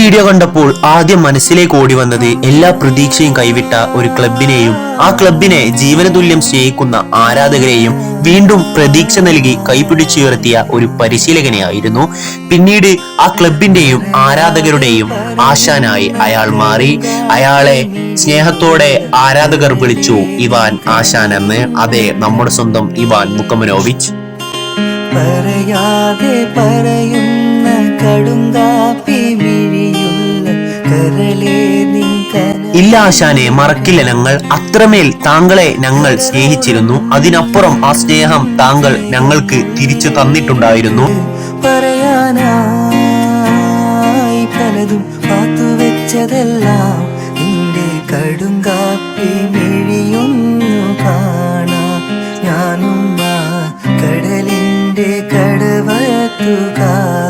Video കണ്ടപ്പോൾ ആദ്യം മനസ്സിലേക്ക് ഓടി വന്നത് എല്ലാ പ്രതീക്ഷയും കൈവിട്ട ഒരു ക്ലബിനെയും ആ ക്ലബിനെ ജീവനതുല്യം സ്നേഹിക്കുന്ന ആരാധകരെയും വീണ്ടും പ്രതീക്ഷ നൽകി കൈപിടിച്ചുയർത്തിയ ഒരു പരിശീലകനെയായിരുന്നു. പിന്നീട് ആ ക്ലബിന്റെയും ആരാധകരുടെയും ആശാനായി അയാൾ മാറി. അയാളെ സ്നേഹത്തോടെ ആരാധകർ വിളിച്ചു ഇവാൻ ആശാൻ എന്ന്. അതെ, നമ്മുടെ സ്വന്തം ഇവാൻ വുക്കമനോവിച്ച്. പറയാതെ പറയുന്ന കടുങ്കാപ്പി മിഴിയുള്ള കരളേ ഇല്ല ആശാനെ, മറക്കില്ല ഞങ്ങൾ. അത്രമേൽ താങ്കളെ ഞങ്ങൾ സ്നേഹിച്ചിരുന്നു. അതിനപ്പുറം ആ സ്നേഹം താങ്കൾ ഞങ്ങൾക്ക് തിരിച്ചു തന്നിട്ടുണ്ടായിരുന്നു. പറയാനായി പലതും പാത്തുവെച്ചതെല്ലാം നിന്റെ കടുങ്കാപ്പി മിഴിയൊന്നു കാണാൻ ഞാനും കടലിന്റെ കടവത്തുകാർ.